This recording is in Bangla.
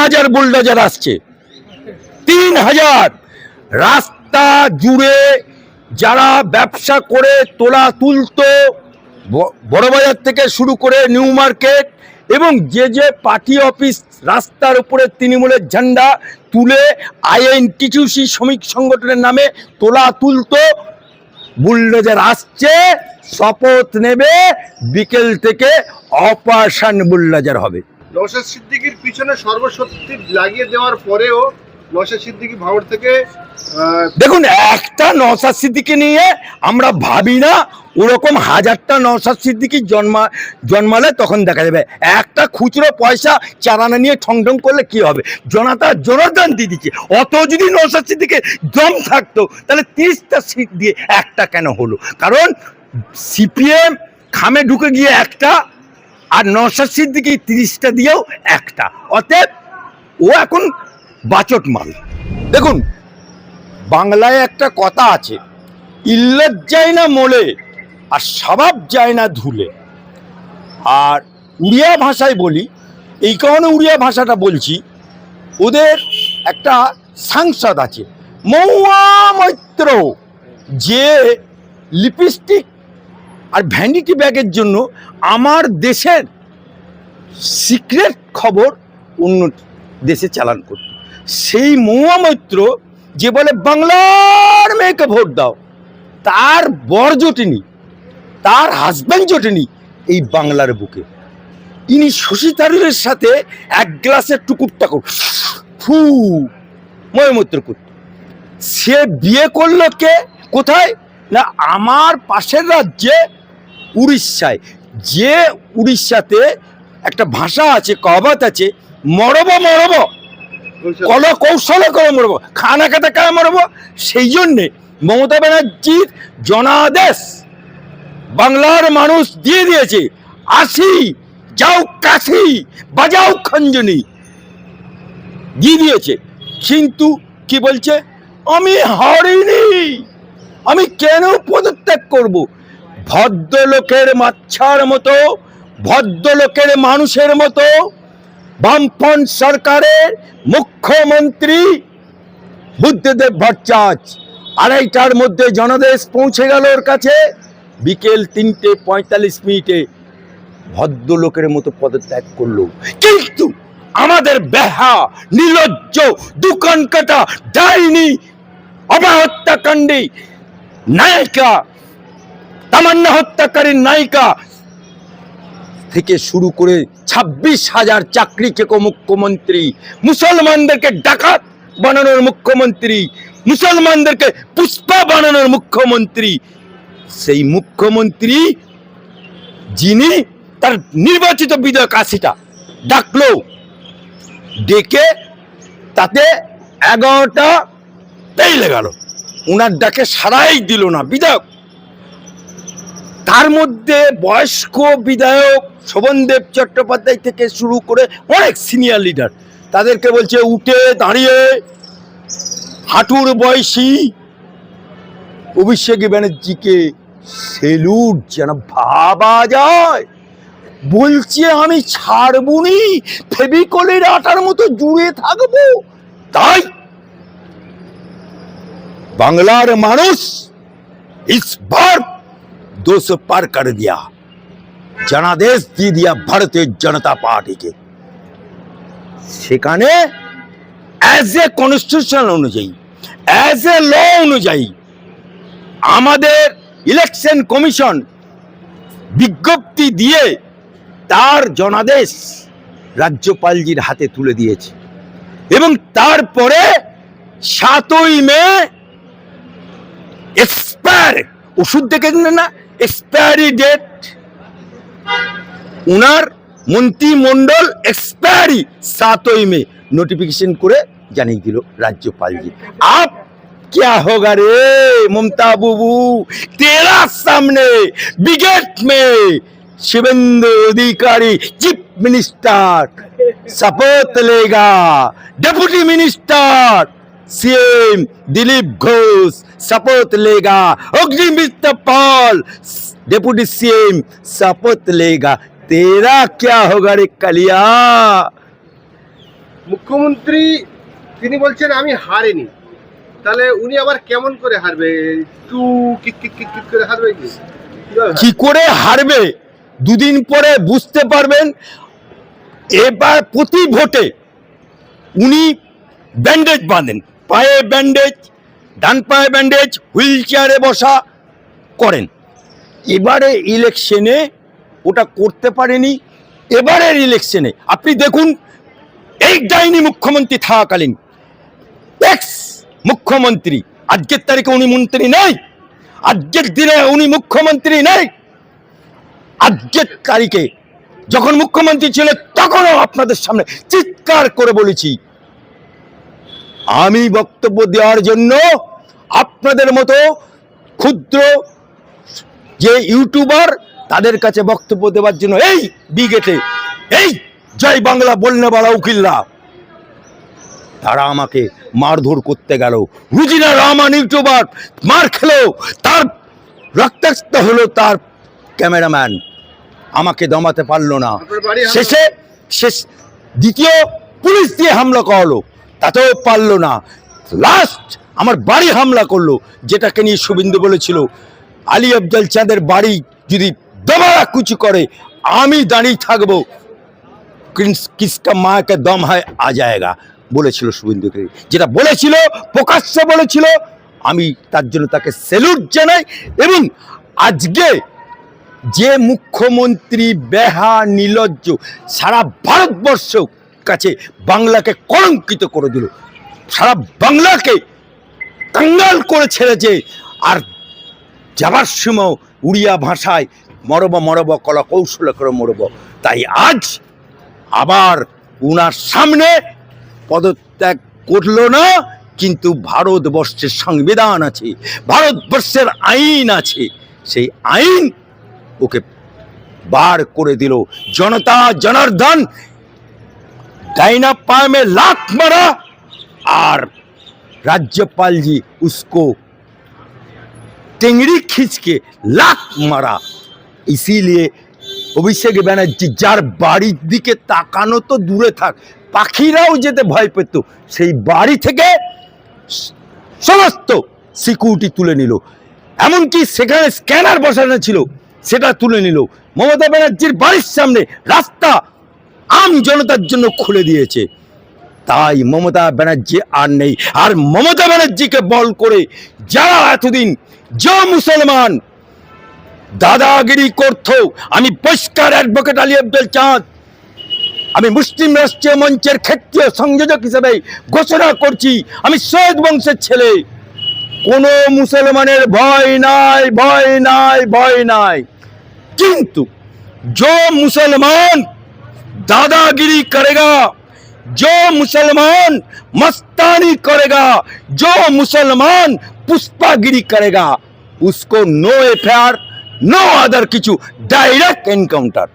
3000 বুলডোজার আসছে, 3000। রাস্তা জুড়ে যারা ব্যবসা করে তোলা তুলতো, বড়বাজার থেকে শুরু করে নিউ মার্কেট এবং যে যে পার্টি অফিস, রাস্তার উপরে তৃণমূলের ঝান্ডা তুলে আইএনটিটিউসি শ্রমিক সংগঠনের নামে তোলা তুলতো, বুলডোজার আসছে, শপথ নেবে, বিকেল থেকে অপারেশন বুলডোজার হবে। নওশাদ সিদ্দিকীর পিছনে সর্বশক্তি লাগিয়ে দেওয়ার পরেও নওশাদ সিদ্দিকী ভাঙড় থেকে দেখুন, একটা নওশাদ সিদ্দিকী নিয়ে আমরা ভাবি না, ওরকম হাজারটা নওশাদ সিদ্দিকী জন্মালে তখন দেখা যাবে। একটা খুচরো পয়সা চারানা নিয়ে ঠং ঠং করলে কি হবে? জনার্দন দিয়ে দিচ্ছে। অত যদি নওশাদ সিদ্দিকী দম থাকতো তাহলে 30টা সিট দিয়ে একটা কেন হলো? কারণ সিপিএম খামে ঢুকে গিয়ে একটা, আর নওশাদ সিদ্দিকী 30টা দিয়েও একটা। অতএব ও এখন বাচট মাল। দেখুন, বাংলায় একটা কথা আছে, ইল্লত যায় না মোলে আর স্বভাব যায় না ধুলে। আর উড়িয়া ভাষায় বলি, এই কারণে উড়িয়া ভাষাটা বলছি, ওদের একটা সাংসদ আছে মহুয়া মৈত্র, যে লিপস্টিক আর ভ্যানিটি ব্যাগের জন্য আমার দেশের সিক্রেট খবর অন্য দেশে চালান করত। সেই মহুয়া মৈত্র যে বলে বাংলার মেয়েকে ভোট দাও, তার বর জোটেনি, তার হাজব্যান্ড জোটেনি এই বাংলার বুকে। ইনি শশী থারুরের সাথে এক গ্লাসের টুকুর টাকুর ফু মহুয়া মৈত্র করত। সে বিয়ে করলো কে, কোথায় না আমার পাশের রাজ্যে উড়িষ্যায়। যে উড়িষ্যাতে একটা ভাষা আছে, কহাবত আছে, মরব মরব কল কৌশলে করে মরব, খানা খেতে খায় মরব। সেই জন্যে মমতা ব্যানার্জির জনাদেশ বাংলার মানুষ দিয়ে দিয়েছে, আসি যাও কাশি বাজাও খঞ্জনি দিয়ে দিয়েছে। কিন্তু কি বলছে, আমি হারিনি, আমি কেন পদত্যাগ করব? ভদ্রলোকের মাচ্ছার মতো, ভদ্রলোকের মানুষের মতো বামফ্রন্ট সরকারের মুখ্যমন্ত্রী বুদ্ধদেব ভট্টাচার্য 2:30টার মধ্যে জনাদেশ পৌঁছে গেল ওর কাছে, বিকেল 3:45 ভদ্রলোকের মতো পদত্যাগ করলো। কিন্তু আমাদের বেহা, নির্লজ্জ, দোকান কাটা, ডাইনি, অবহত্যাকাণ্ডী নায়িকা, তামান্না হত্যাকারীর নায়িকা থেকে শুরু করে 26,000 চাকরি কেকো মুখ্যমন্ত্রী, মুসলমানদেরকে ডাকাত বানানোর মুখ্যমন্ত্রী, মুসলমানদেরকে পুষ্পা বানানোর মুখ্যমন্ত্রী, সেই মুখ্যমন্ত্রী যিনি তার নির্বাচিত বিধায়ক 80টা ডাকলো, ডেকে তাতে 11টা পেইলে গেল, ওনার ডাকে সাড়াই দিল না বিধায়ক। তার মধ্যে বয়স্ক বিধায়ক শোভনদেব চট্টোপাধ্যায় থেকে শুরু করে অনেক সিনিয়র লিডার, তাদেরকে বলছে উঠে দাঁড়িয়ে হাঁটুর বয়সী অভিষেক ব্যানার্জিকে সেলুট, যেন ভাবা যায়। বলছে আমি ছাড়বুনি, ফেভিকলের আটার মতো জুড়ে থাকবো। তাই বাংলার মানুষ इस बार 200 पार कर दिया, जनादेश দিয়ে दिया भारतीय जनता पार्टी के। সেখানে অ্যাজ এ কনস্টিটিউশন অনুযায়ী, অ্যাজ এ ল অনুযায়ী আমাদের ইলেকশন কমিশন বিজ্ঞপ্তি দিয়ে তার জনাদেশ রাজ্যপালজির হাতে তুলে দিয়েছে। এবং তারপরে 7ই মে এক্সপায়ার, ওষুধ দেখে না এক্সপায়ারি ডেট, উনার মন্ত্রিমন্ডল এক্সপায়ারি 7ই মে নোটিফিকেশন করে জানিয়ে দিল राज्यपाल जी। अब क्या होगा रे ममता बुबू, तेरा सामने ब्रिगेड में शिवेंद्र अधिकारी चीफ मिनिस्टर शपथ लेगा, deputy minister CM Dilip Ghosh शपथ लेगा, अग्निमित्र पाल डेप्यूटी सीएम शपथ लेगा। तेरा क्या होगा रे कलिया? মুখ্যমন্ত্রী তিনি বলছেন আমি হারিনি, তাহলে উনি আবার কেমন করে হারবে? একটু কিক কিক কিক কিক করে হারবে কি? কিভাবে কি করে হারবে দুদিন পরে বুঝতে পারবেন। এবার প্রতি ভোটে উনি ব্যান্ডেজ বাঁধেন, পায়ে ব্যান্ডেজ, ডান পায়ে ব্যান্ডেজ, হুইল চেয়ারে বসা করেন। এবারে ইলেকশনে ওটা করতে পারেনি। এবারের ইলেকশনে আপনি দেখুন, এই ডাইনি মুখ্যমন্ত্রী থাকাকালীন এক্স মুখ্যমন্ত্রী, আজকের তারিখে উনি মন্ত্রী নেই, আজকের দিনে উনি মুখ্যমন্ত্রী নেই। আজকের তারিখে যখন মুখ্যমন্ত্রী ছিল তখনও আপনাদের সামনে চিৎকার করে বলেছি, আমি বক্তব্য দেওয়ার জন্য আপনাদের মতো ক্ষুদ্র যে ইউটিউবার তাদের কাছে বক্তব্য দেওয়ার জন্য এই বিগেটে এই জয় বাংলা বলনে বালা উকিল্লা তারা আমাকে মারধর করতে গেল। রুজিনা রহমান ইউটিউবার মার খেলো, তার রক্তাক্ত হলো তার ক্যামেরাম্যান, আমাকে দমাতে পারলো না। শেষ দ্বিতীয় পুলিশ দিয়ে হামলা করলো, তাতেও পারলো না। লাস্ট আমার বাড়ি হামলা করলো, যেটাকে নিয়ে শুভেন্দু বলেছিল আলী আফজল চাঁদের বাড়ি যদি দবারা কুচি করে আমি দাঁড়িয়ে থাকবো, কিসকা মাকে দম হয় আ যায়গা বলেছিল শুভেন্দুকে, যেটা বলেছিল প্রকাশ্যে বলেছিল। আমি তার জন্য তাকে স্যালুট জানাই। এবং আজকে যে মুখ্যমন্ত্রী বেহা নির্লজ্জ সারা ভারতবর্ষ কাছে বাংলাকে কলঙ্কিত করে দিল, সারা বাংলাকে কাঙ্গাল করে ছেড়েছে, আর যাবার সময় উড়িয়া ভাষায় মরব মরব কলা কৌশল করে মরব। তাই আজ আবার উনার সামনে পদত্যাগ করলো না, কিন্তু ভারতবর্ষের সংবিধান আছে, ভারতবর্ষের আইন আছে, সেই আইন ওকে বার করে দিল। জনতা জনার্দন डायना पाए में लात मारा और राज्यपाल जी उसको टेंगड़ी खींच के लात मारा। इसीलिए অভিষেক ব্যানার্জি যার বাড়ির দিকে তাকানো তো দূরে থাক, পাখিরাও যেতে ভয় পেত, সেই বাড়ি থেকে সমস্ত সিকিউরিটি তুলে নিল, এমনকি সেখানে স্ক্যানার বসানো ছিল সেটা তুলে নিল। মমতা ব্যানার্জির বাড়ির সামনে রাস্তা আম জনতার জন্য খুলে দিয়েছে। তাই মমতা ব্যানার্জি আর নেই। আর মমতা ব্যানার্জিকে বল করে যারা এতদিন যে মুসলমান দাদাগিরি করতো, আমি পরিষ্কার অ্যাডভোকেট আলী আফজল চাঁদ, আমি মুসলিম রাষ্ট্রীয় মঞ্চের ক্ষেত্রীয় সংযোজক হিসেবে ঘোষণা করছি, আমি সৈয়দ বংশের ছেলে, কোনো মুসলমানের ভয় নাই, ভয় নাই, ভয় নাই। কিন্তু जो मुसलमान दादागिरी करेगा, जो मुसलमान मस्तानी करेगा, जो मुसलमान पुष्पागिरी करेगा, उसको नो एफआईआर नो अदर किचु डायरेक्ट एनकाउंटर।